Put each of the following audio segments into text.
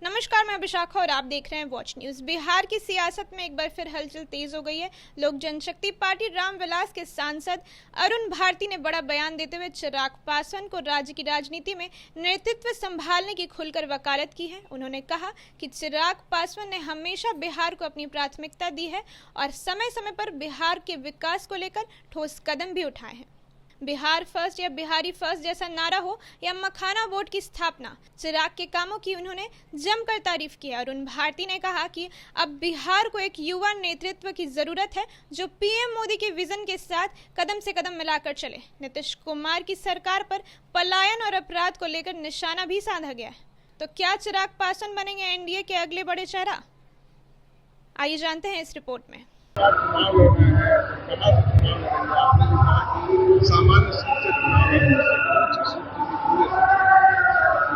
नमस्कार, मैं विशाखा और आप देख रहे हैं वॉच न्यूज। बिहार की सियासत में एक बार फिर हलचल तेज हो गई है। लोक जनशक्ति पार्टी रामविलास के सांसद अरुण भारती ने बड़ा बयान देते हुए चिराग पासवान को राज्य की राजनीति में नेतृत्व संभालने की खुलकर वकालत की है। उन्होंने कहा कि चिराग पासवान ने हमेशा बिहार को अपनी प्राथमिकता दी है और समय समय पर बिहार के विकास को लेकर ठोस कदम भी उठाए हैं। बिहार फर्स्ट या बिहारी फर्स्ट जैसा नारा हो या मखाना बोर्ड की स्थापना, चिराग के कामों की उन्होंने जमकर तारीफ की। अरुण भारती ने कहा कि अब बिहार को एक युवा नेतृत्व की जरूरत है जो पीएम मोदी के विजन के साथ कदम से कदम मिलाकर चले। नीतीश कुमार की सरकार पर पलायन और अपराध को लेकर निशाना भी साधा गया है। तो क्या चिराग पासवान बनेंगे एनडीए के अगले बड़े चेहरा? आइए जानते हैं इस रिपोर्ट में।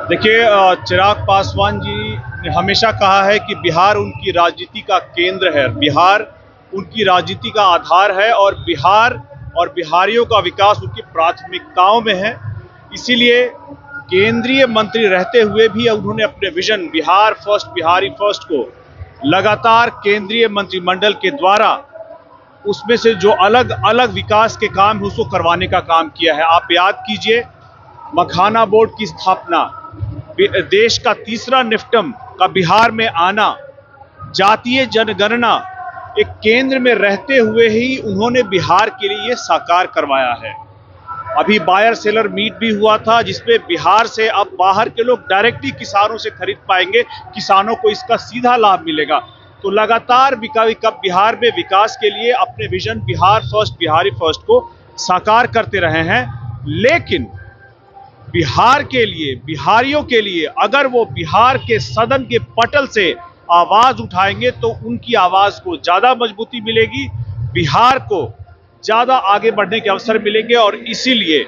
देखिए, चिराग पासवान जी ने हमेशा कहा है कि बिहार उनकी राजनीति का केंद्र है, बिहार उनकी राजनीति का आधार है और बिहार और बिहारियों का विकास उनकी प्राथमिकताओं में है। इसीलिए केंद्रीय मंत्री रहते हुए भी उन्होंने अपने vision Bihar first, Bihari first को लगातार केंद्रीय मंत्रिमंडल के द्वारा उसमें से जो अलग अलग विकास के काम है उसको करवाने का काम किया है। आप याद कीजिए, मखाना बोर्ड की स्थापना, देश का तीसरा निफ्टम का बिहार में आना, जातीय जनगणना, एक केंद्र में रहते हुए ही उन्होंने बिहार के लिए ये साकार करवाया है। अभी बायर सेलर मीट भी हुआ था जिसमें बिहार से अब बाहर के लोग डायरेक्टली किसानों से खरीद पाएंगे, किसानों को इसका सीधा लाभ मिलेगा। तो लगातार बिहार में विकास के लिए अपने vision Bihar first, Bihari first को साकार करते रहे हैं। लेकिन बिहार के लिए, बिहारियों के लिए अगर वो बिहार के सदन के पटल से आवाज उठाएंगे तो उनकी आवाज को ज्यादा मजबूती मिलेगी, बिहार को ज्यादा आगे बढ़ने के अवसर मिलेंगे। और इसीलिए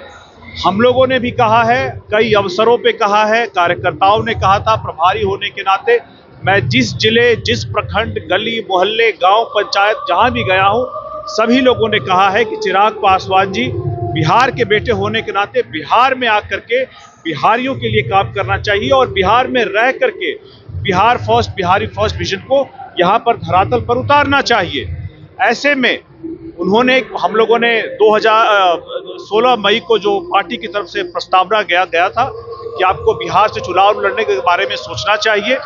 हम लोगों ने भी कहा है, कई अवसरों पे कहा है, कार्यकर्ताओं ने कहा था, प्रभारी होने के नाते मैं जिस जिले, जिस प्रखंड, गली मोहल्ले, गांव पंचायत जहां भी गया हूं, सभी लोगों ने कहा है कि चिराग पासवान जी बिहार के बेटे होने के नाते बिहार में आकर के बिहारियों के लिए काम करना चाहिए और बिहार में रह करके Bihar first, Bihari first vision को यहां पर धरातल पर उतारना चाहिए। ऐसे में उन्होंने, हम लोगों ने 2016 मई को जो पार्टी की तरफ से प्रस्तावना गया था कि आपको बिहार से चुनाव लड़ने के बारे में सोचना चाहिए,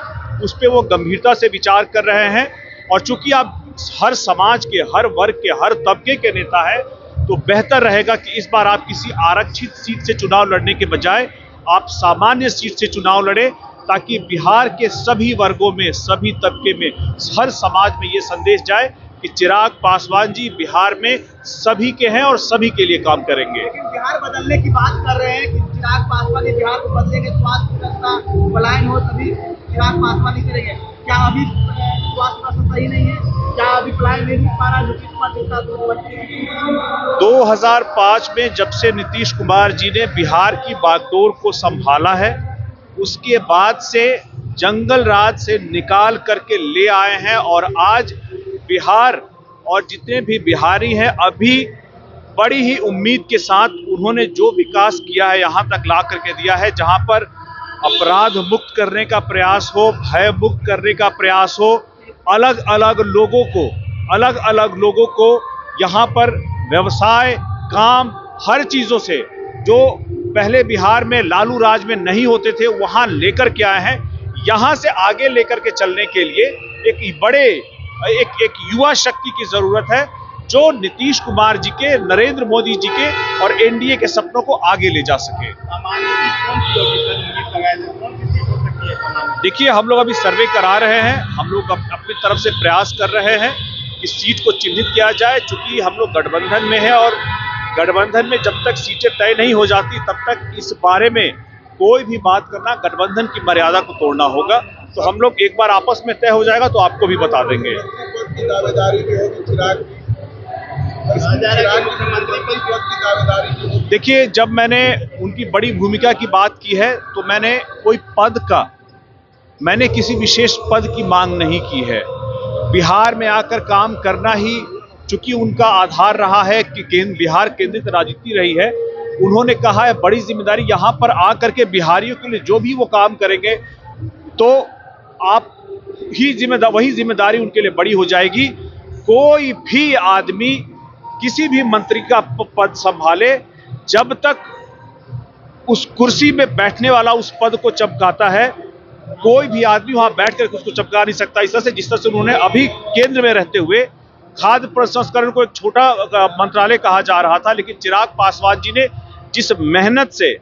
उस पर वो गंभीरता से विचार कर रहे हैं। और चूंकि आप हर समाज के, हर वर्ग के, हर तबके के नेता हैं, तो बेहतर रहेगा कि इस बार आप किसी आरक्षित सीट से चुनाव लड़ने के बजाय आप सामान्य सीट से चुनाव लड़े, ताकि बिहार के सभी वर्गों में, सभी तबके में, हर समाज में ये संदेश जाए कि चिराग पासवान जी बिहार में सभी के हैं और सभी के लिए काम करेंगे। लेकिन बिहार बदलने की बात कर रहे हैं कि चिराग पासवान ही बिहार को बदलेंगे, स्वास्थ्य व्यवस्था पलायन हो तभी चिराग पासवान ही करेंगे। क्या अभी स्वास्थ्य व्यवस्था सही नहीं है? क्या अभी पलायन नहीं रुक पा रहा जो किस पार्टी का 2005 में जब से नीतीश कुमार जी ने बिहार की बागडोर को संभाला है, उसके बाद से जंगल राज से निकाल करके ले आए हैं और आज बिहार और जितने भी बिहारी हैं अभी बड़ी ही उम्मीद के साथ उन्होंने जो विकास किया है यहाँ तक ला करके दिया है, जहाँ पर अपराध मुक्त करने का प्रयास हो, भय मुक्त करने का प्रयास हो, अलग अलग लोगों को यहाँ पर व्यवसाय, काम, हर चीजों से जो पहले बिहार में लालू राज में नहीं होते थे वहां लेकर के आए हैं। यहाँ से आगे लेकर के चलने के लिए एक युवा शक्ति की जरूरत है जो नीतीश कुमार जी के, नरेंद्र मोदी जी के और एनडीए के सपनों को आगे ले जा सके। देखिए, हम लोग अभी सर्वे करा रहे हैं, हम लोग अपनी तरफ से प्रयास कर रहे हैं कि सीट को चिन्हित किया जाए। चूंकि हम लोग गठबंधन में हैं और गठबंधन में जब तक सीटें तय नहीं हो जाती तब तक इस बारे में कोई भी बात करना गठबंधन की मर्यादा को तोड़ना होगा। तो हम लोग एक बार आपस में तय हो जाएगा तो आपको भी बता देंगे। देखिए, जब मैंने उनकी बड़ी भूमिका की बात की है तो मैंने किसी विशेष पद की मांग नहीं की है। बिहार में आकर काम करना ही चूंकि उनका आधार रहा है कि बिहार केंद्रित राजनीति रही है, उन्होंने कहा है बड़ी जिम्मेदारी यहाँ पर आकर के बिहारियों के लिए जो भी वो काम करेंगे तो आप वही जिम्मेदारी उनके लिए बड़ी हो जाएगी। कोई भी आदमी किसी भी मंत्री का पद संभाले, जब तक उस कुर्सी में बैठने वाला उस पद को चमकाता है, कोई भी आदमी वहां बैठकर उसको चमका नहीं सकता। इस तरह से जिस तरह से उन्होंने अभी केंद्र में रहते हुए खाद्य प्रसंस्करण को एक छोटा मंत्रालय कहा जा रहा था, लेकिन चिराग पासवान जी ने जिस मेहनत से,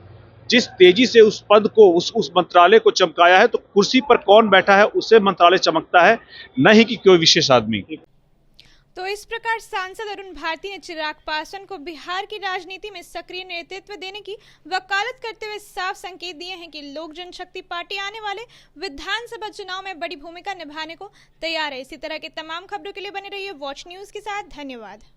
जिस तेजी से उस पद को, उस मंत्रालय को चमकाया है, तो कुर्सी पर कौन बैठा है उससे मंत्रालय चमकता है, न ही कि कोई विशेष आदमी। तो इस प्रकार सांसद अरुण भारती ने चिराग पासवान को बिहार की राजनीति में सक्रिय नेतृत्व देने की वकालत करते हुए साफ संकेत दिए हैं कि लोक जनशक्ति पार्टी आने वाले विधानसभा चुनाव में बड़ी भूमिका निभाने को तैयार है। इसी तरह के तमाम खबरों के लिए बने रहिए वॉच न्यूज के साथ। धन्यवाद।